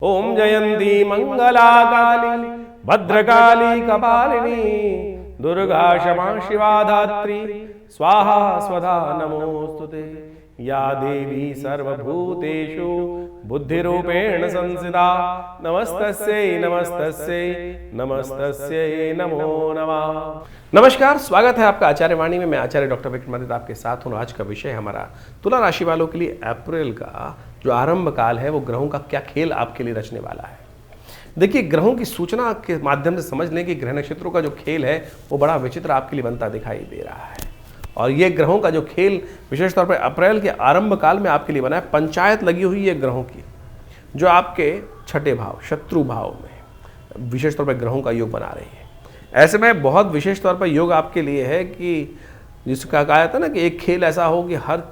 ओम जयंती मंगला काली भद्रकाली कपालिनी दुर्गा क्षमा शिवा धात्री स्वाहा स्वधा नमोस्तुते। या देवी सर्वभूतेषु बुद्धिरूपेण संस्थिता नमस्तस्यै नमस्तस्यै नमस्तस्यै नमो नमः। नमस्कार, स्वागत है आपका आचार्य वाणी में। मैं आचार्य डॉक्टर विक्रमादित्य आपके साथ हूँ। आज का विषय हमारा तुला राशि वालों के लिए अप्रैल का जो आरंभ काल है वो ग्रहों का क्या खेल आपके लिए रचने वाला है। देखिए, ग्रहों की सूचना के माध्यम से समझ लें कि ग्रह नक्षत्रों का जो खेल है वो बड़ा विचित्र आपके लिए बनता दिखाई दे रहा है। और ये ग्रहों का जो खेल विशेष तौर पर अप्रैल के आरंभ काल में आपके लिए बना है। पंचायत लगी हुई है ग्रहों की, जो आपके छठे भाव शत्रु भाव में विशेष तौर पर ग्रहों का योग बना रही है। ऐसे में बहुत विशेष तौर पर योग आपके लिए है कि जिसका कहा जाता है ना कि एक खेल ऐसा हो कि हर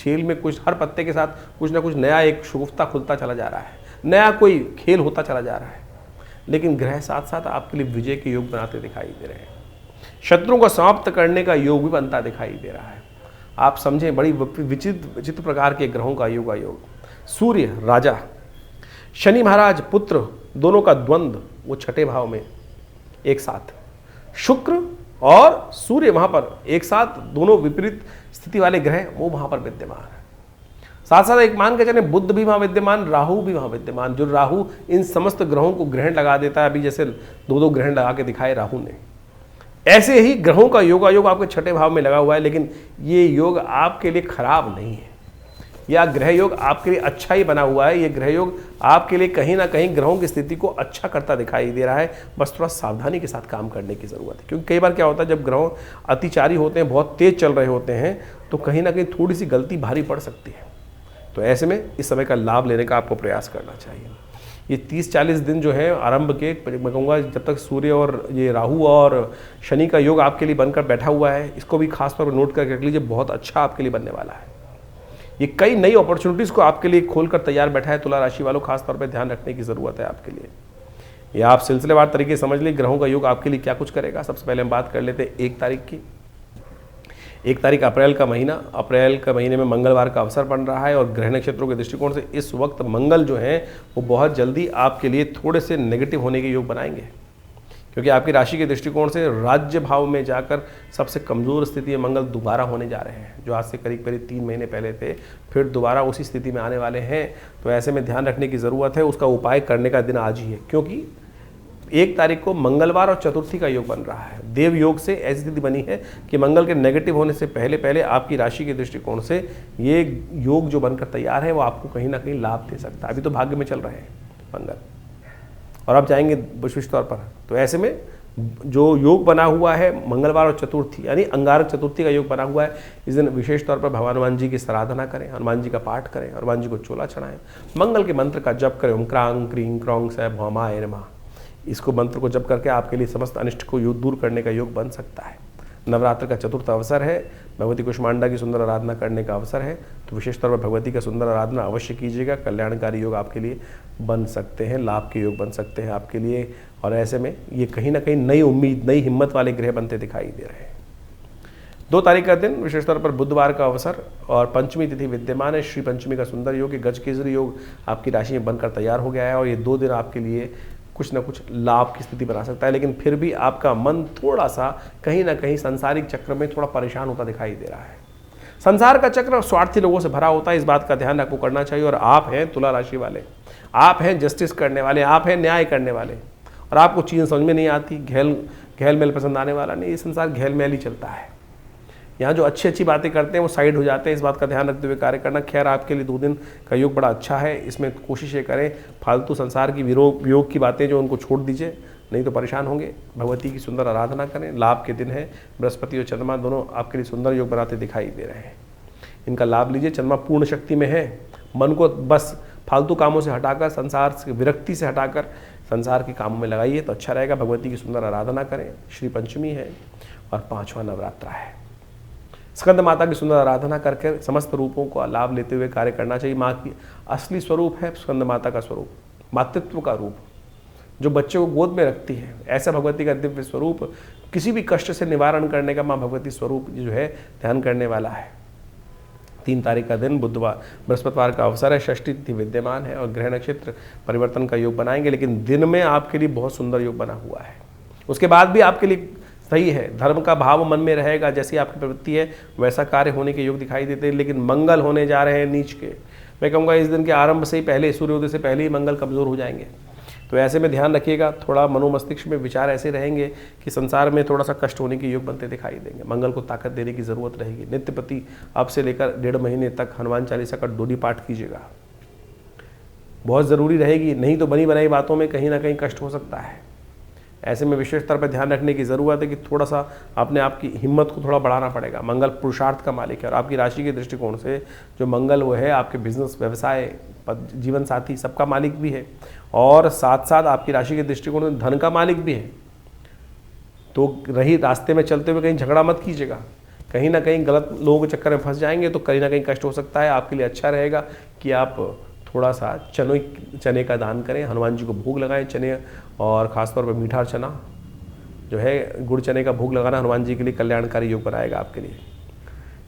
खेल में कुछ, हर पत्ते के साथ कुछ ना कुछ नया एक शुगुफ्ता खुलता चला जा रहा है, नया कोई खेल होता चला जा रहा है। लेकिन ग्रह साथ साथ आपके लिए विजय के योग बनाते दिखाई दे रहे हैं। शत्रुओं को समाप्त करने का योग भी बनता दिखाई दे रहा है। आप समझें, बड़ी विचित्र प्रकार के ग्रहों का योग। सूर्य राजा, शनि महाराज पुत्र, दोनों का द्वंद्व वो छठे भाव में एक साथ, शुक्र और सूर्य वहां पर एक साथ, दोनों विपरीत स्थिति वाले ग्रह वो वहां पर विद्यमान है। साथ साथ एक मान के चले बुध भी वहां विद्यमान, राहु भी वहां विद्यमान। जो राहु इन समस्त ग्रहों को ग्रहण लगा देता है, अभी जैसे दो ग्रहण लगा के दिखाए राहु ने, ऐसे ही ग्रहों का योग आपके छठे भाव में लगा हुआ है। लेकिन ये योग आपके लिए खराब नहीं है, या ग्रह योग आपके लिए अच्छा ही बना हुआ है। ये ग्रह योग आपके लिए कहीं ना कहीं ग्रहों की स्थिति को अच्छा करता दिखाई दे रहा है। बस थोड़ा सावधानी के साथ काम करने की ज़रूरत है, क्योंकि कई बार क्या होता है, जब ग्रह अतिचारी होते हैं, बहुत तेज चल रहे होते हैं, तो कहीं ना कहीं थोड़ी सी गलती भारी पड़ सकती है। तो ऐसे में इस समय का लाभ लेने का आपको प्रयास करना चाहिए। ये 30-40 दिन जो है आरंभ के, मैं कहूँगा जब तक सूर्य और ये राहु और शनि का योग आपके लिए बनकर बैठा हुआ है, इसको भी खास तौर पर नोट करके रख लीजिए। बहुत अच्छा आपके लिए बनने वाला है। ये कई नई अपॉर्चुनिटीज़ को आपके लिए खोलकर तैयार बैठा है। तुला राशि वालों, खास तौर पे ध्यान रखने की ज़रूरत है आपके लिए। ये आप सिलसिलेवार तरीके से समझ लीजिए ग्रहों का योग आपके लिए क्या कुछ करेगा। सबसे पहले हम बात कर लेते हैं 1 तारीख की। 1 तारीख अप्रैल का महीना, अप्रैल का महीने में मंगलवार का अवसर बन रहा है। और ग्रह नक्षत्रों के दृष्टिकोण से इस वक्त मंगल जो है वो बहुत जल्दी आपके लिए थोड़े से नेगेटिव होने के योग बनाएंगे, क्योंकि आपकी राशि के दृष्टिकोण से राज्य भाव में जाकर सबसे कमज़ोर स्थिति में मंगल दोबारा होने जा रहे हैं। जो आज से करीब 3 महीने पहले थे, फिर दोबारा उसी स्थिति में आने वाले हैं। तो ऐसे में ध्यान रखने की ज़रूरत है। उसका उपाय करने का दिन आज ही है, क्योंकि 1 तारीख को मंगलवार और चतुर्थी का योग बन रहा है। देव योग से ऐसी स्थिति बनी है कि मंगल के नेगेटिव होने से पहले आपकी राशि के दृष्टिकोण से ये योग जो बनकर तैयार है वो आपको कहीं ना कहीं लाभ दे सकता है। अभी तो भाग्य में चल रहे हैं मंगल, और आप जाएंगे विशेष तौर पर। तो ऐसे में जो योग बना हुआ है मंगलवार और चतुर्थी, यानी अंगारक चतुर्थी का योग बना हुआ है, इस दिन विशेष तौर पर भगवान हनुमान जी की आराधना करें, हनुमान जी का पाठ करें, हनुमान जी को चोला चढ़ाएं, मंगल के मंत्र का जप करें। ओम क्रांग क्रीं क्रौंग स भौमाय नमः। इसको मंत्र को जप करके आपके लिए समस्त अनिष्ट को दूर करने का योग बन सकता है। नवरात्र का चतुर्थ अवसर है, भगवती कुष्मांडा की सुंदर आराधना करने का अवसर है। तो विशेष तौर पर भगवती का सुंदर आराधना अवश्य कीजिएगा। कल्याणकारी योग आपके लिए बन सकते हैं, लाभ के योग बन सकते हैं आपके लिए। और ऐसे में ये कहीं ना कहीं नई उम्मीद, नई हिम्मत वाले ग्रह बनते दिखाई दे रहे हैं। 2 तारीख का दिन विशेष तौर पर बुधवार का अवसर और पंचमी तिथि विद्यमान है। श्री पंचमी का सुंदर योग, गज केसरी योग आपकी राशि में बनकर तैयार हो गया है। और ये 2 दिन आपके लिए कुछ ना कुछ लाभ की स्थिति बना सकता है। लेकिन फिर भी आपका मन थोड़ा सा कहीं ना कहीं सांसारिक चक्र में थोड़ा परेशान होता दिखाई दे रहा है। संसार का चक्र स्वार्थी लोगों से भरा होता है, इस बात का ध्यान आपको करना चाहिए। और आप हैं तुला राशि वाले, आप हैं जस्टिस करने वाले, आप हैं न्याय करने वाले, और आपको चीज़ समझ में नहीं आती, घेल मेल पसंद आने वाला नहीं। ये संसार घेल मेल ही चलता है। यहाँ जो अच्छी अच्छी बातें करते हैं वो साइड हो जाते हैं। इस बात का ध्यान रखते हुए कार्य करना। खैर, आपके लिए 2 दिन का योग बड़ा अच्छा है। इसमें कोशिश ये करें, फालतू संसार की वियोग की बातें जो उनको छोड़ दीजिए, नहीं तो परेशान होंगे। भगवती की सुंदर आराधना करें। लाभ के दिन है, बृहस्पति और चंद्रमा दोनों आपके लिए सुंदर योग बनाते दिखाई दे रहे हैं। इनका लाभ लीजिए। चंद्रमा पूर्ण शक्ति में है। मन को बस फालतू कामों से हटाकर, संसार से विरक्ति से हटाकर संसार के कामों में लगाइए तो अच्छा रहेगा। भगवती की सुंदर आराधना करें। श्री पंचमी है और 5वां नवरात्रा है। स्कंद माता की सुंदर आराधना करके समस्त रूपों को लाभ लेते हुए कार्य करना चाहिए। माँ की असली स्वरूप है स्कंद माता का स्वरूप, मातृत्व का रूप, जो बच्चे को गोद में रखती है। ऐसा भगवती का दिव्य स्वरूप, किसी भी कष्ट से निवारण करने का माँ भगवती स्वरूप जो है ध्यान करने वाला है। 3 तारीख का दिन बुधवार बृहस्पतिवार का अवसर है, षष्ठी तिथि विद्यमान है और ग्रह नक्षत्र परिवर्तन का योग बनाएंगे, लेकिन दिन में आपके लिए बहुत सुंदर योग बना हुआ है। उसके बाद भी आपके लिए सही है, धर्म का भाव मन में रहेगा, जैसी आपकी प्रवृत्ति है वैसा कार्य होने के योग दिखाई देते हैं, लेकिन मंगल होने जा रहे हैं नीच के। मैं कहूँगा इस दिन के आरंभ से ही पहले, सूर्योदय से पहले ही मंगल कमज़ोर हो जाएंगे, तो ऐसे में ध्यान रखिएगा। थोड़ा मनोमस्तिष्क में विचार ऐसे रहेंगे कि संसार में थोड़ा सा कष्ट होने के योग बनते दिखाई देंगे। मंगल को ताकत देने की ज़रूरत रहेगी। नित्य प्रति अब से लेकर 1.5 महीने तक हनुमान चालीसा का डोली पाठ कीजिएगा, बहुत ज़रूरी रहेगी, नहीं तो बनी बनाई बातों में कहीं ना कहीं कष्ट हो सकता है। ऐसे में विशेष स्तर पर ध्यान रखने की ज़रूरत है कि थोड़ा सा अपने आप की हिम्मत को थोड़ा बढ़ाना पड़ेगा। मंगल पुरुषार्थ का मालिक है और आपकी राशि के दृष्टिकोण से जो मंगल वो है आपके बिजनेस, व्यवसाय, जीवन साथी सबका मालिक भी है और साथ साथ आपकी राशि के दृष्टिकोण से धन का मालिक भी है। तो रही रास्ते में चलते हुए कहीं झगड़ा मत कीजिएगा, कहीं ना कहीं गलत लोगों के चक्कर में फंस जाएंगे तो कहीं ना कहीं कष्ट हो सकता है। आपके लिए अच्छा रहेगा कि आप थोड़ा सा चने का दान करें, हनुमान जी को भोग लगाएं चने, और ख़ासतौर पर मीठा चना जो है, गुड़ चने का भोग लगाना हनुमान जी के लिए कल्याणकारी योग बनाएगा आपके लिए।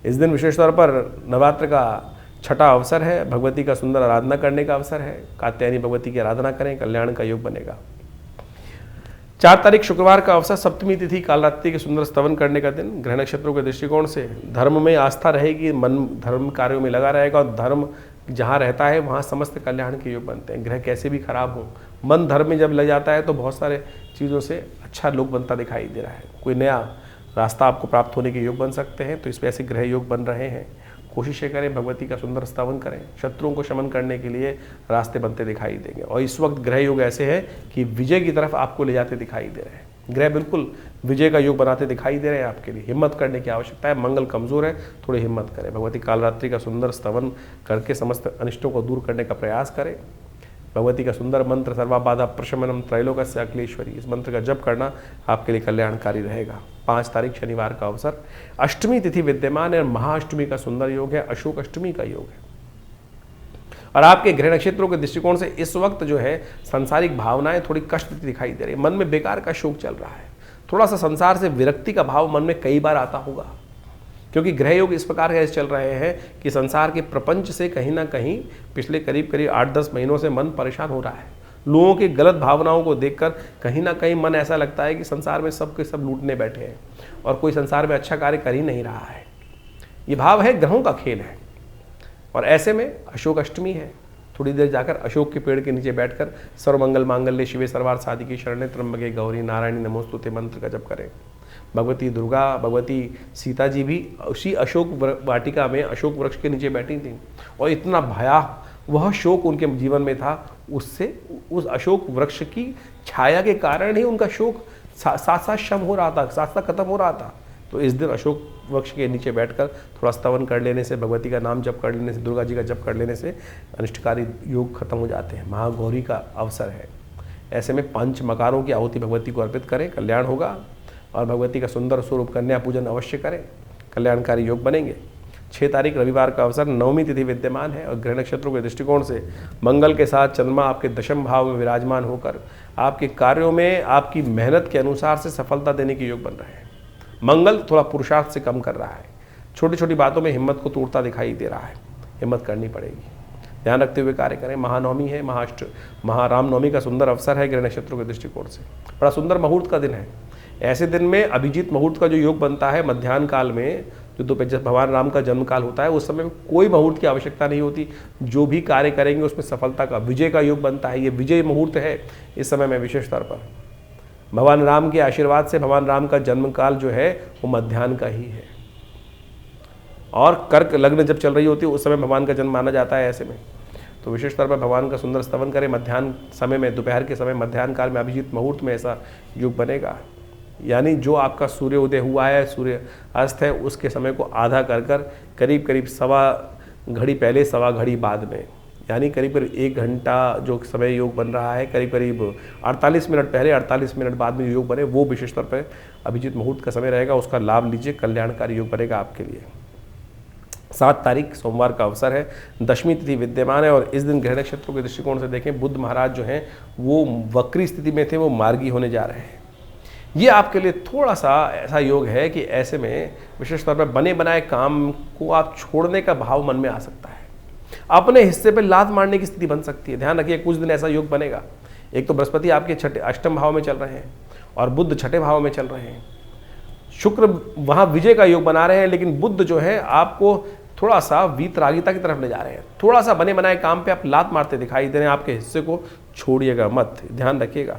इस दिन विशेष तौर पर नवरात्र का छठा अवसर है, भगवती का सुंदर आराधना करने का अवसर है। कात्यायनी भगवती की आराधना करें, कल्याण का योग बनेगा। 4 तारीख शुक्रवार का अवसर, सप्तमी तिथि, कालरात्रि के सुंदर स्तवन करने का दिन। ग्रह नक्षत्रों के दृष्टिकोण से धर्म में आस्था रहेगी, मन धर्म कार्यों में लगा रहेगा और धर्म जहाँ रहता है वहाँ समस्त कल्याण के योग बनते हैं। ग्रह कैसे भी खराब हो, मन धर्म में जब लग जाता है तो बहुत सारे चीज़ों से अच्छा योग बनता दिखाई दे रहा है। कोई नया रास्ता आपको प्राप्त होने के योग बन सकते हैं, तो इस पर ऐसे ग्रह योग बन रहे हैं। कोशिशें करें, भगवती का सुंदर स्तवन करें, शत्रुओं को शमन करने के लिए रास्ते बनते दिखाई देंगे। और इस वक्त ग्रह योग ऐसे हैं कि विजय की तरफ आपको ले जाते दिखाई दे रहे हैं। ग्रह बिल्कुल विजय का योग बनाते दिखाई दे रहे हैं आपके लिए। हिम्मत करने की आवश्यकता है, मंगल कमज़ोर है, थोड़ी हिम्मत करें। भगवती कालरात्रि का सुंदर स्तवन करके समस्त अनिष्टों को दूर करने का प्रयास करें। भगवती का सुंदर मंत्र सर्वा बाधा प्रशमनम त्रैलोक्य अखिलेश्वरी, इस मंत्र का जप करना आपके लिए कल्याणकारी रहेगा। 5 तारीख शनिवार का अवसर, अष्टमी तिथि विद्यमान है और महाअष्टमी का सुंदर योग है, अशोक अष्टमी का योग है। और आपके गृह नक्षत्रों के दृष्टिकोण से इस वक्त जो है सांसारिक भावनाएं थोड़ी कष्ट दिखाई दे रही है, मन में बेकार का शोक चल रहा है, थोड़ा सा संसार से विरक्ति का भाव मन में कई बार आता होगा, क्योंकि ग्रह योग इस प्रकार के चल रहे हैं कि संसार के प्रपंच से कहीं ना कहीं पिछले करीब 8-10 महीनों से मन परेशान हो रहा है। लोगों की गलत भावनाओं को देखकर कहीं ना कहीं मन ऐसा लगता है कि संसार में सब के सब लूटने बैठे हैं और कोई संसार में अच्छा कार्य कर ही नहीं रहा है। ये भाव है, ग्रहों का खेल है। और ऐसे में अशोक अष्टमी है, थोड़ी देर जाकर अशोक के पेड़ के नीचे बैठकर सर्वमंगल मांगल्ये शिवे सर्वार्थ साधिके शरण्ये त्र्यंबके गौरी नारायणी नमोस्तुते मंत्र का जप करें। भगवती दुर्गा, भगवती सीता जी भी उसी अशोक वाटिका में अशोक वृक्ष के नीचे बैठी थी और इतना भयावह शोक उनके जीवन में था, उससे उस अशोक वृक्ष की छाया के कारण ही उनका शोक साथ साथ शम हो रहा था, साथ साथ खत्म हो रहा था। तो इस दिन अशोक वृक्ष के नीचे बैठकर थोड़ा स्तवन कर लेने से, भगवती का नाम जप कर लेने से, दुर्गा जी का जप कर लेने से अनिष्टकारी योग खत्म हो जाते हैं। महागौरी का अवसर है, ऐसे में 5 मकारों की आहुति भगवती को अर्पित करें, कल्याण होगा। और भगवती का सुंदर स्वरूप कन्या पूजन अवश्य करें, कल्याणकारी योग बनेंगे। 6 तारीख रविवार का अवसर, नवमी तिथि विद्यमान है और ग्रह नक्षत्रों के दृष्टिकोण से मंगल के साथ चंद्रमा आपके दशम भाव में विराजमान होकर आपके कार्यों में आपकी मेहनत के अनुसार से सफलता देने के योग बन रहे हैं। मंगल थोड़ा पुरुषार्थ से कम कर रहा है, छोटी छोटी बातों में हिम्मत को तोड़ता दिखाई दे रहा है, हिम्मत करनी पड़ेगी, ध्यान रखते हुए कार्य करें। महानवमी है, महारामनवमी का सुंदर अवसर है ग्रह नक्षत्रों के दृष्टिकोण से, बड़ा सुंदर मुहूर्त का दिन है। ऐसे दिन में अभिजीत मुहूर्त का जो योग बनता है मध्याह्न काल में, जो दोपहर भगवान राम का जन्म काल होता है, उस समय में कोई मुहूर्त की आवश्यकता नहीं होती, जो भी कार्य करेंगे उसमें सफलता का, विजय का योग बनता है। ये विजय मुहूर्त है इस समय में विशेष तौर पर। भगवान राम के आशीर्वाद से भगवान राम का जन्म काल जो है वो मध्याह्न का ही है और कर्क लग्न जब चल रही होती है उस समय भगवान का जन्म माना जाता है। ऐसे में तो विशेष तौर पर भगवान का सुंदर स्तवन करें। मध्याह्न समय में, दोपहर के समय, मध्याह्न काल में अभिजीत मुहूर्त में ऐसा योग बनेगा, यानी जो आपका सूर्य उदय हुआ है, सूर्य अस्त है, उसके समय को आधा कर कर करीब करीब सवा घड़ी पहले, सवा घड़ी बाद में, यानी करीब करीब 1 घंटा जो समय योग बन रहा है, करीब करीब 48 मिनट पहले, 48 मिनट बाद में योग बने, वो विशेष तौर पर अभिजीत मुहूर्त का समय रहेगा, उसका लाभ लीजिए, कल्याणकारी योग बनेगा आपके लिए। 7 तारीख सोमवार का अवसर है, दशमी तिथि विद्यमान है और इस दिन ग्रह नक्षत्रों के दृष्टिकोण से देखें, बुध महाराज जो हैं वो वक्री स्थिति में थे, वो मार्गी होने जा रहे हैं। ये आपके लिए थोड़ा सा ऐसा योग है कि ऐसे में विशेष तौर पर बने बनाए काम को आप छोड़ने का भाव मन में आ सकता है, अपने हिस्से पे लात मारने की स्थिति बन सकती है। ध्यान रखिए कुछ दिन ऐसा योग बनेगा। एक तो बृहस्पति आपके छठे अष्टम भाव में चल रहे हैं और बुध छठे भाव में चल रहे हैं। शुक्र वहां विजय का योग बना रहे हैं, लेकिन बुध जो है आपको थोड़ा सा वीतरागिता की तरफ ले जा रहे हैं। थोड़ा सा बने बनाए काम पे आप लात मारते दिखाई दे रहे हैं, आपके हिस्से को छोड़िएगा मत, ध्यान रखिएगा।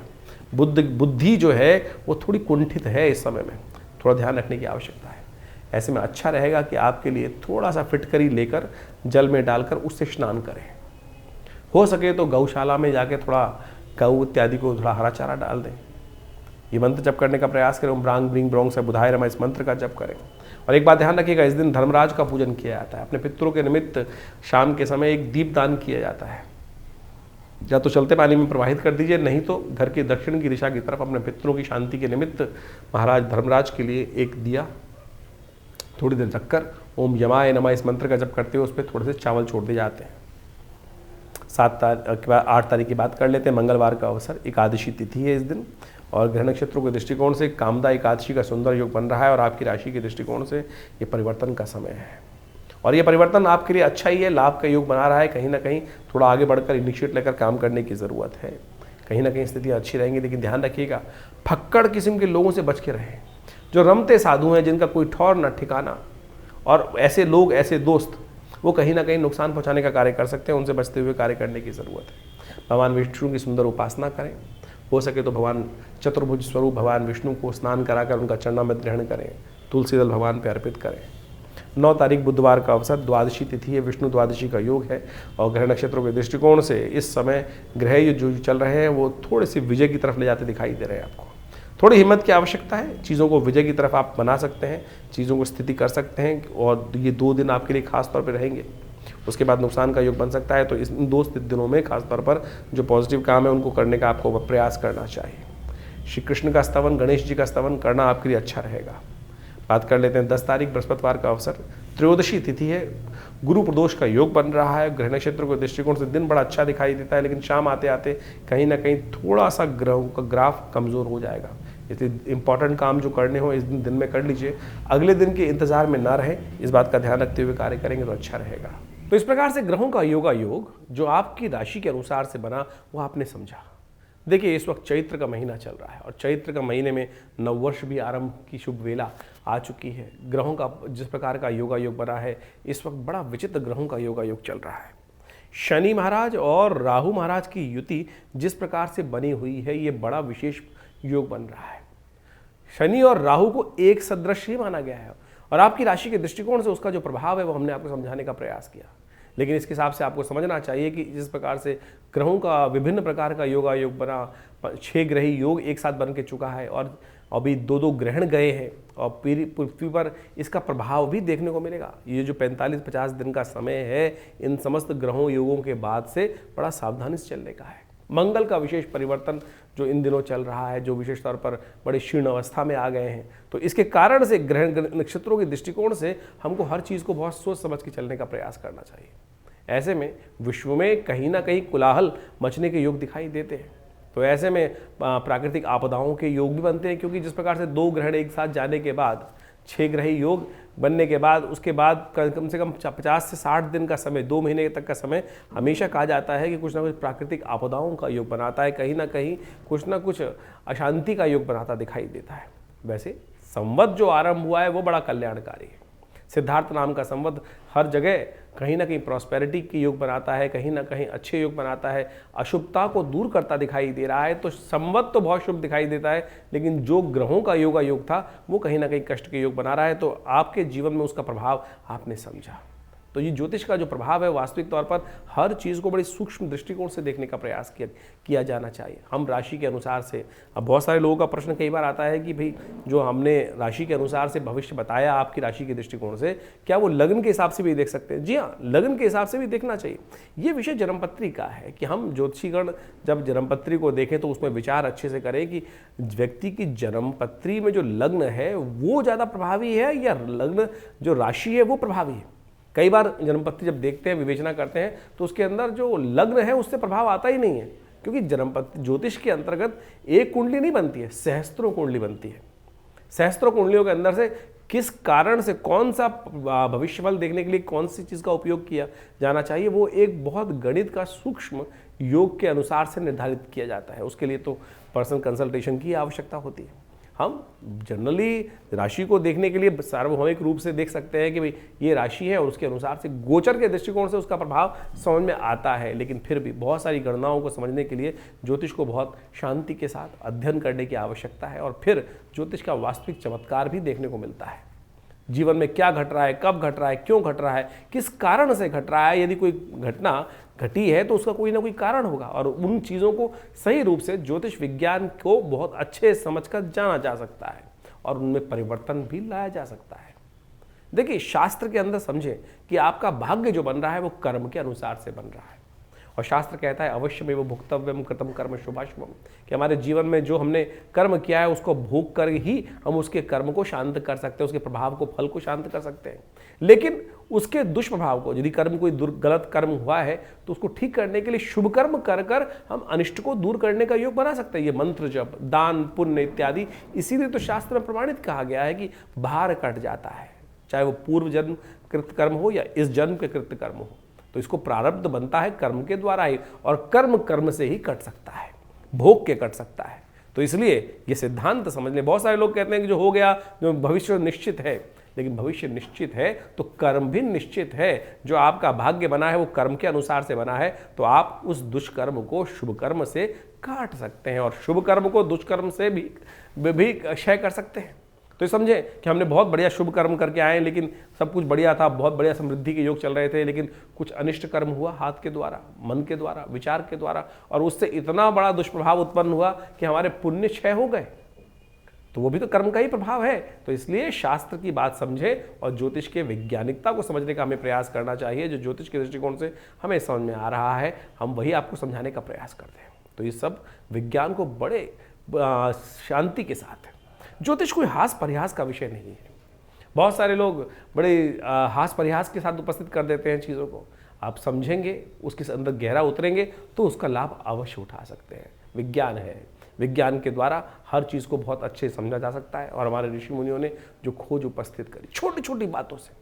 बुद्धि जो है वो थोड़ी कुंठित है इस समय में, थोड़ा ध्यान रखने की आवश्यकता है। ऐसे में अच्छा रहेगा कि आपके लिए थोड़ा सा फिटकरी लेकर जल में डालकर उससे स्नान करें। हो सके तो गौशाला में जाके थोड़ा गौ इत्यादि को थोड़ा हरा चारा डाल दें। ये मंत्र जप करने का प्रयास करें। ओम ब्रांग ब्रिंग ब्रोंग से बुधाय रमा, इस मंत्र का जप करें। और एक बात ध्यान रखिएगा, इस दिन धर्मराज का पूजन किया जाता है। अपने पितरों के निमित्त शाम के समय एक दीप दान किया जाता है। या तो चलते पानी में प्रवाहित कर दीजिए, नहीं तो घर की दक्षिण की दिशा की तरफ अपने पितरों की शांति के निमित्त महाराज धर्मराज के लिए एक दिया थोड़ी देर रखकर ओम यमाय नमः इस मंत्र का जप करते हुए उस पर थोड़े से चावल छोड़ दिए जाते हैं। 8 तारीख की बात कर लेते हैं। मंगलवार का अवसर, एकादशी तिथि है इस दिन, और ग्रह नक्षत्रों के दृष्टिकोण से कामदा एकादशी का सुंदर योग बन रहा है और आपकी राशि के दृष्टिकोण से ये परिवर्तन का समय है। और ये परिवर्तन आपके लिए अच्छा ही है, लाभ का योग बना रहा है। कहीं ना कहीं थोड़ा आगे बढ़कर इनिशिएट लेकर काम करने की ज़रूरत है। कहीं ना कहीं स्थितियाँ अच्छी रहेंगी, लेकिन ध्यान रखिएगा फक्कड़ किस्म के लोगों से बच के रहें। जो रमते साधु हैं, जिनका कोई ठौर न ठिकाना, और ऐसे लोग, ऐसे दोस्त, वो कहीं ना कहीं नुकसान पहुंचाने का कार्य कर सकते हैं। उनसे बचते हुए कार्य करने की ज़रूरत है। भगवान विष्णु की सुंदर उपासना करें। हो सके तो भगवान चतुर्भुज स्वरूप भगवान विष्णु को स्नान कराकर उनका चरणामृत ग्रहण करें, तुलसी दल भगवान पर अर्पित करें। 9 तारीख बुधवार का अवसर, द्वादशी तिथि है, विष्णु द्वादशी का योग है। और ग्रह नक्षत्रों के दृष्टिकोण से इस समय ग्रह जो चल रहे हैं वो थोड़े से विजय की तरफ ले जाते दिखाई दे रहे हैं। आपको थोड़ी हिम्मत की आवश्यकता है। चीज़ों को विजय की तरफ आप बना सकते हैं, चीज़ों को स्थिति कर सकते हैं, और ये 2 दिन आपके लिए खास तौर पर रहेंगे। उसके बाद नुकसान का योग बन सकता है। तो इन 2 दिनों में खास तौर पर जो पॉजिटिव काम है उनको करने का आपको प्रयास करना चाहिए। श्री कृष्ण का स्तवन, गणेश जी का स्तवन करना आपके लिए अच्छा रहेगा। बात कर लेते हैं 10 तारीख बृहस्पतिवार का अवसर, त्रयोदशी तिथि है, गुरु प्रदोष का योग बन रहा है। ग्रह नक्षत्र के दृष्टिकोण से दिन बड़ा अच्छा दिखाई देता है, लेकिन शाम आते आते कहीं ना कहीं थोड़ा सा ग्रहों का ग्राफ कमज़ोर हो जाएगा। इसलिए इंपॉर्टेंट काम जो करने हो इस दिन में कर लीजिए, अगले दिन के इंतजार में ना रहे। इस बात का ध्यान रखते हुए कार्य करेंगे तो अच्छा रहेगा। तो इस प्रकार से ग्रहों का योग जो आपकी राशि के अनुसार से बना वो आपने समझा। देखिए इस वक्त चैत्र का महीना चल रहा है और चैत्र का महीने में नववर्ष भी आरंभ की शुभ वेला आ चुकी है। ग्रहों का जिस प्रकार का योग बना है, इस वक्त बड़ा विचित्र ग्रहों का योग चल रहा है। शनि महाराज और राहु महाराज की युति जिस प्रकार से बनी हुई है, ये बड़ा विशेष योग बन रहा है। शनि और राहु को एक सदृश ही माना गया है और आपकी राशि के दृष्टिकोण से उसका जो प्रभाव है वो हमने आपको समझाने का प्रयास किया। लेकिन इसके हिसाब से आपको समझना चाहिए कि जिस प्रकार से ग्रहों का विभिन्न प्रकार का योग बना, 6 ग्रही योग एक साथ बन के चुका है और अभी 2 ग्रहण गए हैं और पृथ्वी पर इसका प्रभाव भी देखने को मिलेगा। ये जो 45-50 दिन का समय है, इन समस्त ग्रहों योगों के बाद से बड़ा सावधानी से चलने का है। मंगल का विशेष परिवर्तन जो इन दिनों चल रहा है, जो विशेष तौर पर बड़े क्षीण अवस्था में आ गए हैं, तो इसके कारण से ग्रह नक्षत्रों के दृष्टिकोण से हमको हर चीज़ को बहुत सोच समझ के चलने का प्रयास करना चाहिए। ऐसे में विश्व में कहीं ना कहीं कोलाहल मचने के योग दिखाई देते हैं। तो ऐसे में प्राकृतिक आपदाओं के योग भी बनते हैं, क्योंकि जिस प्रकार से 2 ग्रहण एक साथ जाने के बाद 6 ग्रही योग बनने के बाद उसके बाद कम से कम 50 से 60 दिन का समय, 2 महीने तक का समय हमेशा कहा जाता है कि कुछ ना कुछ प्राकृतिक आपदाओं का योग बनाता है, कहीं ना कहीं कुछ ना कुछ अशांति का योग बनाता दिखाई देता है। वैसे संवत जो आरंभ हुआ है वो बड़ा कल्याणकारी है। सिद्धार्थ नाम का संवत हर जगह कहीं ना कहीं प्रॉस्पेरिटी के योग बनाता है, कहीं ना कहीं अच्छे योग बनाता है, अशुभता को दूर करता दिखाई दे रहा है। तो संवत तो बहुत शुभ दिखाई देता है, लेकिन जो ग्रहों का योग था वो कहीं ना कहीं कष्ट के योग बना रहा है। तो आपके जीवन में उसका प्रभाव आपने समझा। तो ये ज्योतिष का जो प्रभाव है वास्तविक तौर पर हर चीज़ को बड़ी सूक्ष्म दृष्टिकोण से देखने का प्रयास किया जाना चाहिए। हम राशि के अनुसार से, अब बहुत सारे लोगों का प्रश्न कई बार आता है कि भाई जो हमने राशि के अनुसार से भविष्य बताया आपकी राशि के दृष्टिकोण से, क्या वो लग्न के हिसाब से भी देख सकते हैं? जी हाँ, लग्न के हिसाब से भी देखना चाहिए। ये विषय जन्मपत्री का है कि हम ज्योतिषीगण जब जन्मपत्री को देखें तो उसमें विचार अच्छे से करें कि व्यक्ति की जन्मपत्री में जो लग्न है वो ज़्यादा प्रभावी है या लग्न जो राशि है वो प्रभावी है। कई बार जन्मपत्री जब देखते हैं, विवेचना करते हैं, तो उसके अंदर जो लग्न है उससे प्रभाव आता ही नहीं है, क्योंकि जन्मपत्री ज्योतिष के अंतर्गत एक कुंडली नहीं बनती है, सहस्त्रों कुंडली बनती है। सहस्त्रों कुंडलियों के अंदर से किस कारण से कौन सा भविष्यफल देखने के लिए कौन सी चीज़ का उपयोग किया जाना चाहिए, वो एक बहुत गणित का सूक्ष्म योग के अनुसार से निर्धारित किया जाता है। उसके लिए तो पर्सनल कंसल्टेशन की आवश्यकता होती है। हम जनरली राशि को देखने के लिए सार्वभौमिक रूप से देख सकते हैं कि भाई ये राशि है और उसके अनुसार से गोचर के दृष्टिकोण से उसका प्रभाव समझ में आता है, लेकिन फिर भी बहुत सारी गणनाओं को समझने के लिए ज्योतिष को बहुत शांति के साथ अध्ययन करने की आवश्यकता है और फिर ज्योतिष का वास्तविक चमत्कार भी देखने को मिलता है। जीवन में क्या घट रहा है, कब घट रहा है, क्यों घट रहा है, किस कारण से घट रहा है, यदि कोई घटना घटी है तो उसका कोई ना कोई कारण होगा और उन चीज़ों को सही रूप से ज्योतिष विज्ञान को बहुत अच्छे समझकर जाना जा सकता है और उनमें परिवर्तन भी लाया जा सकता है। देखिए, शास्त्र के अंदर समझें कि आपका भाग्य जो बन रहा है वो कर्म के अनुसार से बन रहा है और शास्त्र कहता है अवश्यमेव भुक्तव्यम कृतम कर्म शुभाशुभम, कि हमारे जीवन में जो हमने कर्म किया है उसको भोग कर ही हम उसके कर्म को शांत कर सकते हैं, उसके प्रभाव को, फल को शांत कर सकते हैं। लेकिन उसके दुष्प्रभाव को, यदि कर्म कोई गलत कर्म हुआ है तो उसको ठीक करने के लिए शुभ कर्म कर कर हम अनिष्ट को दूर करने का योग बना सकते हैं। ये मंत्र जप, दान, पुण्य इत्यादि, इसीलिए तो शास्त्र में प्रमाणित कहा गया है कि भार कट जाता है, चाहे वो पूर्व जन्म कृत कर्म हो या इस जन्म के कृत कर्म हो। तो इसको प्रारब्ध बनता है कर्म के द्वारा ही और कर्म कर्म से ही कट सकता है, भोग के कट सकता है। तो इसलिए ये सिद्धांत समझ लें। बहुत सारे लोग कहते हैं कि जो हो गया, जो भविष्य निश्चित है, लेकिन भविष्य निश्चित है तो कर्म भी निश्चित है। जो आपका भाग्य बना है वो कर्म के अनुसार से बना है, तो आप उस दुष्कर्म को शुभ कर्म से काट सकते हैं और शुभ कर्म को दुष्कर्म से भी क्षय कर सकते हैं। तो समझे कि हमने बहुत बढ़िया शुभ कर्म करके आए, लेकिन सब कुछ बढ़िया था, बहुत बढ़िया समृद्धि के योग चल रहे थे, लेकिन कुछ अनिष्ट कर्म हुआ हाथ के द्वारा, मन के द्वारा, विचार के द्वारा, और उससे इतना बड़ा दुष्प्रभाव उत्पन्न हुआ कि हमारे पुण्य क्षय हो गए। तो वो भी तो कर्म का ही प्रभाव है। तो इसलिए शास्त्र की बात समझे और ज्योतिष के वैज्ञानिकता को समझने का हमें प्रयास करना चाहिए। जो ज्योतिष के दृष्टिकोण से हमें समझ में आ रहा है, हम वही आपको समझाने का प्रयास करते हैं। तो ये सब विज्ञान को बड़े शांति के साथ, ज्योतिष कोई हास परिहास का विषय नहीं है। बहुत सारे लोग बड़े हास परिहास के साथ उपस्थित कर देते हैं चीज़ों को। आप समझेंगे, उसके अंदर गहरा उतरेंगे तो उसका लाभ अवश्य उठा सकते हैं। विज्ञान है, विज्ञान के द्वारा हर चीज़ को बहुत अच्छे से समझा जा सकता है और हमारे ऋषि मुनियों ने जो खोज उपस्थित करी छोटी छोटी बातों से।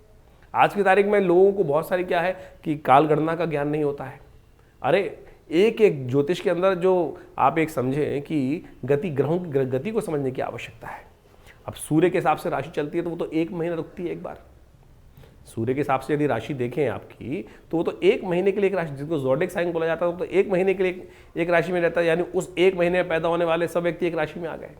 आज की तारीख में लोगों को बहुत सारी क्या है कि काल गणना का ज्ञान नहीं होता है। अरे एक एक ज्योतिष के अंदर जो आप एक समझें कि ग्रहों की गति को समझने की आवश्यकता है। अब सूर्य के हिसाब से राशि चलती है तो वो तो एक महीना रुकती है एक बार। सूर्य के हिसाब से यदि राशि देखें आपकी तो वो तो एक महीने के लिए एक राशि, जिसको ज़ोडिएक साइन बोला जाता है, तो एक महीने के लिए एक राशि में रहता है, यानी उस एक महीने में पैदा होने वाले सब व्यक्ति एक राशि में आ गए।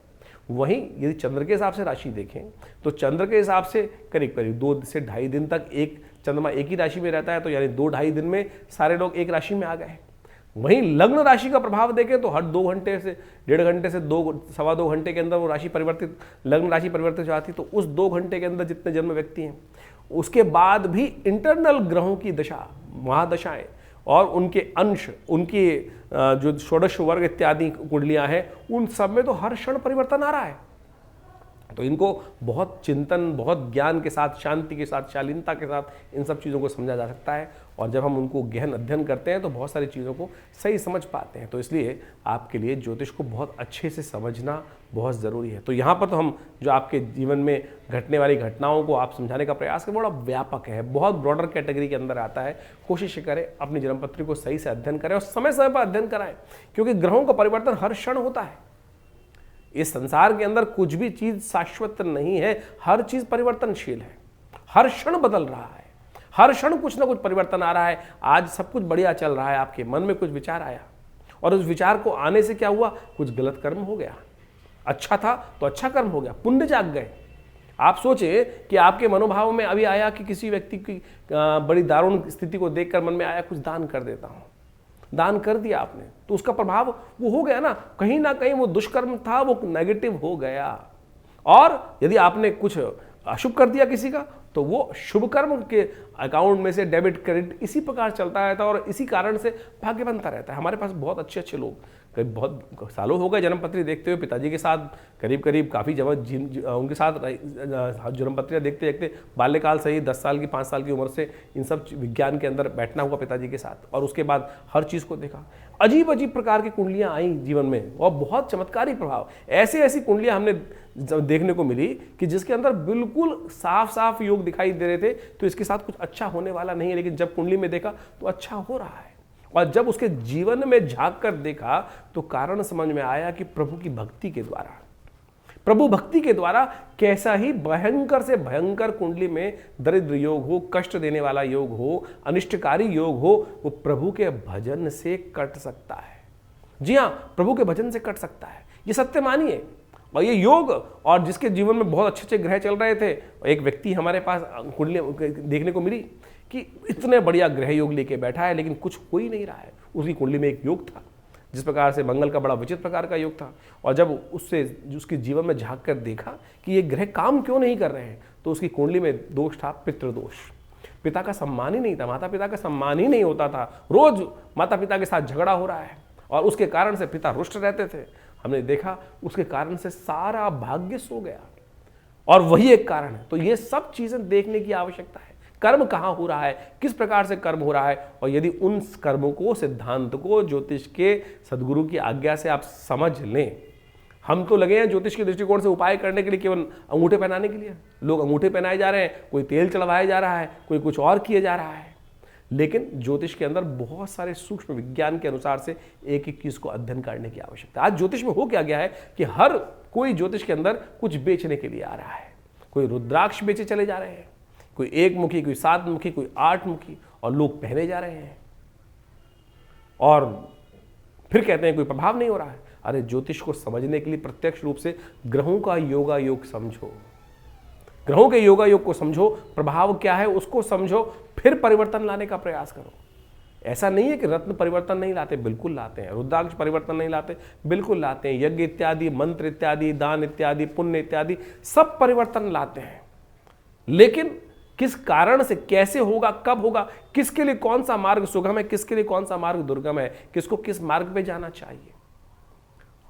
वहीं यदि चंद्र के हिसाब से राशि देखें तो चंद्र के हिसाब से करीब करीब 2 से ढाई दिन तक एक चंद्रमा एक ही राशि में रहता है, तो यानी 2-2.5 दिन में सारे लोग एक राशि में आ गए। वहीं लग्न राशि का प्रभाव देखें तो हर 2 घंटे से 1.5 घंटे से 2-2.25 घंटे के अंदर वो राशि परिवर्तित, लग्न राशि परिवर्तित हो जाती। तो उस 2 घंटे के अंदर जितने जन्म व्यक्ति हैं, उसके बाद भी इंटरनल ग्रहों की दशा, महादशाएं और उनके अंश, उनके जो षोडश वर्ग इत्यादि कुंडलियां हैं, उन सब में तो हर क्षण परिवर्तन आ रहा है। तो इनको बहुत चिंतन, बहुत ज्ञान के साथ, शांति के साथ, शालीनता के साथ इन सब चीज़ों को समझा जा सकता है और जब हम उनको गहन अध्ययन करते हैं तो बहुत सारी चीज़ों को सही समझ पाते हैं। तो इसलिए आपके लिए ज्योतिष को बहुत अच्छे से समझना बहुत ज़रूरी है। तो यहाँ पर तो हम जो आपके जीवन में घटने वाली घटनाओं को आप समझाने का प्रयास करें, बड़ा व्यापक है, बहुत ब्रॉडर कैटेगरी के अंदर आता है। कोशिश करें अपनी जन्मपत्री को सही से अध्ययन करें और समय समय पर अध्ययन कराएं, क्योंकि ग्रहों का परिवर्तन हर क्षण होता है। इस संसार के अंदर कुछ भी चीज शाश्वत नहीं है, हर चीज परिवर्तनशील है, हर क्षण बदल रहा है, हर क्षण कुछ ना कुछ परिवर्तन आ रहा है। आज सब कुछ बढ़िया चल रहा है, आपके मन में कुछ विचार आया और उस विचार को आने से क्या हुआ, कुछ गलत कर्म हो गया। अच्छा था तो अच्छा कर्म हो गया, पुण्य जाग गए। आप सोचे कि आपके मनोभाव में अभी आया कि किसी व्यक्ति की बड़ी दारुण स्थिति को देखकर मन में आया कुछ दान कर देता हूं, दान कर दिया आपने, तो उसका प्रभाव वो हो गया ना कहीं वो दुष्कर्म था, वो नेगेटिव हो गया। और यदि आपने कुछ अशुभ कर दिया किसी का, तो वो शुभ कर्म के अकाउंट में से डेबिट क्रेडिट इसी प्रकार चलता रहता है और इसी कारण से भाग्य बनता रहता है। हमारे पास बहुत अच्छे लोग, करीब बहुत सालों हो गए जन्मपत्री देखते हुए, पिताजी के साथ करीब काफ़ी जब उनके साथ जन्मपत्रियाँ देखते देखते बाल्यकाल से ही 10 साल की 5 साल की उम्र से इन सब विज्ञान के अंदर बैठना हुआ पिताजी के साथ और उसके बाद हर चीज़ को देखा अजीब अजीब प्रकार की कुंडलियां आई जीवन में और बहुत चमत्कारी प्रभाव। ऐसी ऐसी कुंडलियां हमने देखने को मिली कि जिसके अंदर बिल्कुल साफ साफ योग दिखाई दे रहे थे, तो इसके साथ कुछ अच्छा होने वाला नहीं है, लेकिन जब कुंडली में देखा तो अच्छा हो रहा है। और जब उसके जीवन में झांक कर देखा तो कारण समझ में आया कि प्रभु की भक्ति के द्वारा, प्रभु भक्ति के द्वारा कैसा ही भयंकर से भयंकर कुंडली में दरिद्र योग हो, कष्ट देने वाला योग हो, अनिष्टकारी योग हो, वो प्रभु के भजन से कट सकता है। जी हाँ, प्रभु के भजन से कट सकता है, ये सत्य मानिए। और ये योग, और जिसके जीवन में बहुत अच्छे अच्छे ग्रह चल रहे थे, एक व्यक्ति हमारे पास कुंडली देखने को मिली कि इतने बढ़िया ग्रह योग लेके बैठा है लेकिन कुछ हो ही नहीं रहा है। उसकी कुंडली में एक योग था जिस प्रकार से मंगल का बड़ा विचित्र प्रकार का योग था, और जब उससे उसके जीवन में झांक कर देखा कि ये ग्रह काम क्यों नहीं कर रहे हैं, तो उसकी कुंडली में दोष था पितृदोष। पिता का सम्मान ही नहीं था, माता पिता का सम्मान ही नहीं होता था, रोज माता पिता के साथ झगड़ा हो रहा है और उसके कारण से पिता रुष्ट रहते थे। हमने देखा उसके कारण से सारा भाग्य सो गया, और वही एक कारण है। तो ये सब चीजें देखने की आवश्यकता है। कर्म कहाँ हो रहा है, किस प्रकार से कर्म हो रहा है, और यदि उन कर्मों को, सिद्धांत को ज्योतिष के सदगुरु की आज्ञा से आप समझ लें। हम तो लगे हैं ज्योतिष के दृष्टिकोण से उपाय करने के लिए, केवल अंगूठे पहनाने के लिए। लोग अंगूठे पहनाए जा रहे हैं, कोई तेल चढ़वाया जा रहा है, कोई कुछ और किए जा रहा है, लेकिन ज्योतिष के अंदर बहुत सारे सूक्ष्म विज्ञान के अनुसार से एक एक चीज को अध्ययन करने की आवश्यकता है। आज ज्योतिष में हो क्या गया है कि हर कोई ज्योतिष के अंदर कुछ बेचने के लिए आ रहा है। कोई रुद्राक्ष बेचे चले जा रहे हैं, कोई 1 मुखी, कोई 7 मुखी, कोई 8 मुखी, और लोग पहने जा रहे हैं और फिर कहते हैं कोई प्रभाव नहीं हो रहा है। अरे ज्योतिष को समझने के लिए प्रत्यक्ष रूप से ग्रहों का योगा योग समझो, ग्रहों के योगा योग को समझो, प्रभाव क्या है उसको समझो, फिर परिवर्तन लाने का प्रयास करो। ऐसा नहीं है कि रत्न परिवर्तन नहीं लाते, बिल्कुल लाते हैं। रुद्राक्ष परिवर्तन नहीं लाते, बिल्कुल लाते हैं। यज्ञ इत्यादि, मंत्र इत्यादि, दान इत्यादि, पुण्य इत्यादि सब परिवर्तन लाते हैं, लेकिन किस कारण से, कैसे होगा, कब होगा, किसके लिए कौन सा मार्ग सुगम है, किसके लिए कौन सा मार्ग दुर्गम है, किसको किस मार्ग पे जाना चाहिए।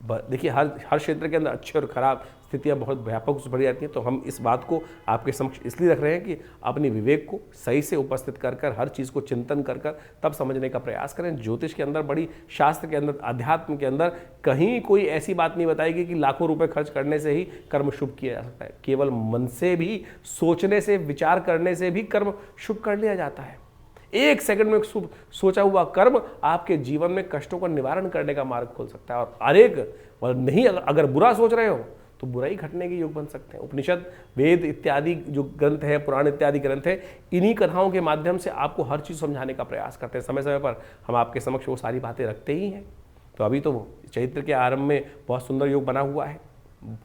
देखिए हर क्षेत्र के अंदर अच्छे और खराब स्थितियां बहुत व्यापक से बढ़ जाती हैं। तो हम इस बात को आपके समक्ष इसलिए रख रहे हैं कि अपनी विवेक को सही से उपस्थित कर कर, हर चीज़ को चिंतन कर कर तब समझने का प्रयास करें। ज्योतिष के अंदर, बड़ी शास्त्र के अंदर, अध्यात्म के अंदर कहीं कोई ऐसी बात नहीं बताएगी कि लाखों रुपए खर्च करने से ही कर्म शुभ किया जा सकता है। केवल मन से भी, सोचने से, विचार करने से भी कर्म शुभ कर लिया जाता है। 1 सेकंड में शुभ सोचा हुआ कर्म आपके जीवन में कष्टों का निवारण करने का मार्ग खोल सकता है। और नहीं, अगर बुरा सोच रहे हो तो बुराई घटने के योग बन सकते हैं। उपनिषद, वेद इत्यादि जो ग्रंथ है, पुराण इत्यादि ग्रंथ है, इन्हीं कथाओं के माध्यम से आपको हर चीज़ समझाने का प्रयास करते हैं। समय समय पर हम आपके समक्ष वो सारी बातें रखते ही हैं। तो अभी तो चैत्र के आरंभ में बहुत सुंदर योग बना हुआ है।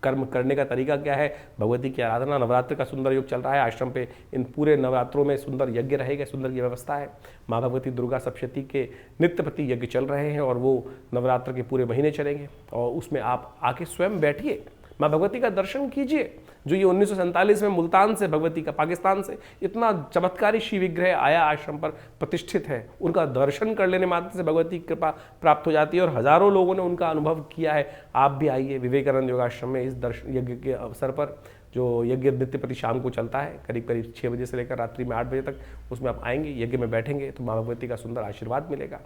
कर्म करने का तरीका क्या है, भगवती की आराधना, नवरात्र का सुंदर योग चल रहा है आश्रम पे। इन पूरे नवरात्रों में सुंदर यज्ञ रहेगा, सुंदर की व्यवस्था है। माँ भगवती दुर्गा सप्तशती के नित्य प्रति यज्ञ चल रहे हैं और वो नवरात्र के पूरे महीने चलेंगे, और उसमें आप आके स्वयं बैठिए, माँ भगवती का दर्शन कीजिए। जो ये 1947 में मुल्तान से, भगवती का पाकिस्तान से इतना चमत्कारी शिव विग्रह आया, आश्रम पर प्रतिष्ठित है, उनका दर्शन कर लेने मात्र से भगवती की कृपा प्राप्त हो जाती है, और हजारों लोगों ने उनका अनुभव किया है। आप भी आइए विवेकानंद योगाश्रम में इस दर्शन यज्ञ के अवसर पर, जो यज्ञ नित्य प्रति शाम को चलता है करीब करीब 6 बजे से लेकर रात्रि में 8 बजे तक, उसमें आप आएंगे, यज्ञ में बैठेंगे तो माँ भगवती का सुंदर आशीर्वाद मिलेगा।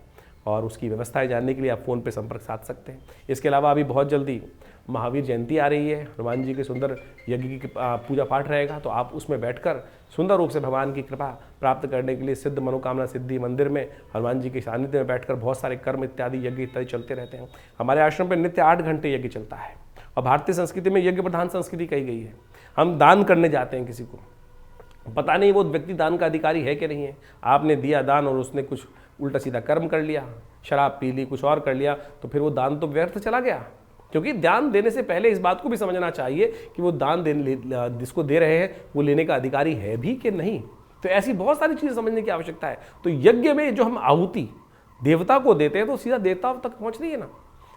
और उसकी व्यवस्थाएं जानने के लिए आप फ़ोन पे संपर्क साध सकते हैं। इसके अलावा अभी बहुत जल्दी महावीर जयंती आ रही है, हनुमान जी के सुंदर यज्ञ की पूजा पाठ रहेगा, तो आप उसमें बैठकर सुंदर रूप से भगवान की कृपा प्राप्त करने के लिए सिद्ध मनोकामना सिद्धि मंदिर में हनुमान जी के सानिध्य में बैठकर बहुत सारे कर्म इत्यादि, यज्ञ इत्यादि चलते रहते हैं। हमारे आश्रम पर नित्य 8 घंटे यज्ञ चलता है, और भारतीय संस्कृति में यज्ञ प्रधान संस्कृति कही गई है। हम दान करने जाते हैं किसी को, पता नहीं वो व्यक्ति दान का अधिकारी है कि नहीं है। आपने दिया दान और उसने कुछ उल्टा सीधा कर्म कर लिया, शराब पी ली, कुछ और कर लिया, तो फिर वो दान तो व्यर्थ चला गया। क्योंकि दान देने से पहले इस बात को भी समझना चाहिए कि वो दान जिसको दे रहे हैं वो लेने का अधिकारी है भी कि नहीं। तो ऐसी बहुत सारी चीज़ें समझने की आवश्यकता है। तो यज्ञ में जो हम आहुति देवता को देते हैं तो सीधा देवता तक पहुँच रही है ना,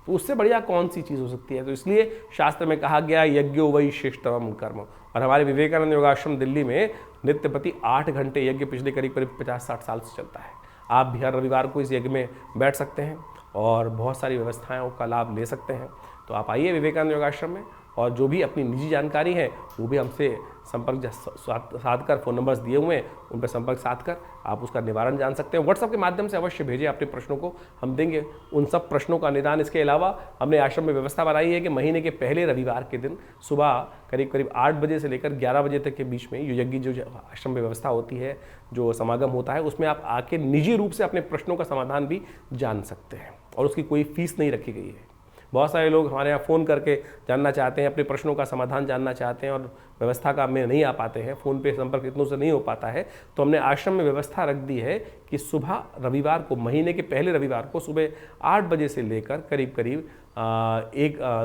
तो उससे बढ़िया कौन सी चीज़ हो सकती है। तो इसलिए शास्त्र में कहा गया यज्ञो वही श्रेष्ठतम कर्म। और हमारे विवेकानंद योगाश्रम दिल्ली में नित्य प्रति 8 घंटे यज्ञ पिछले करीब 50-60 साल से चलता है। आप भी हर रविवार को इस यज्ञ में बैठ सकते हैं और बहुत सारी व्यवस्थाओं का लाभ ले सकते हैं। तो आप आइए विवेकानंद योगाश्रम में और जो भी अपनी निजी जानकारी है वो भी हमसे संपर्क साध कर, फ़ोन नंबर्स दिए हुए हैं उन पर संपर्क साध कर आप उसका निवारण जान सकते हैं। व्हाट्सएप के माध्यम से अवश्य भेजें अपने प्रश्नों को, हम देंगे उन सब प्रश्नों का निदान। इसके अलावा हमने आश्रम में व्यवस्था बनाई है कि महीने के पहले रविवार के दिन सुबह करीब करीब 8 बजे से लेकर 11 बजे तक के बीच में यज्ञ जो आश्रम में व्यवस्था होती है, जो समागम होता है, उसमें आप आके निजी रूप से अपने प्रश्नों का समाधान भी जान सकते हैं और उसकी कोई फीस नहीं रखी गई है। बहुत सारे लोग हमारे यहाँ फ़ोन करके जानना चाहते हैं, अपने प्रश्नों का समाधान जानना चाहते हैं और व्यवस्था का में नहीं आ पाते हैं, फ़ोन पे संपर्क इतनों से नहीं हो पाता है। तो हमने आश्रम में व्यवस्था रख दी है कि सुबह रविवार को, महीने के पहले रविवार को सुबह 8 बजे से लेकर करीब करीब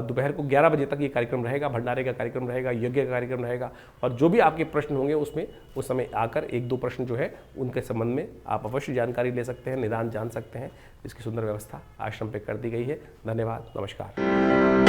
दोपहर को 11 बजे तक ये कार्यक्रम रहेगा। भंडारे का कार्यक्रम रहेगा, यज्ञ का कार्यक्रम रहेगा और जो भी आपके प्रश्न होंगे उसमें उस समय आकर 1-2 प्रश्न जो है उनके संबंध में आप अवश्य जानकारी ले सकते हैं, निदान जान सकते हैं। इसकी सुंदर व्यवस्था आश्रम पे कर दी गई है। धन्यवाद, नमस्कार।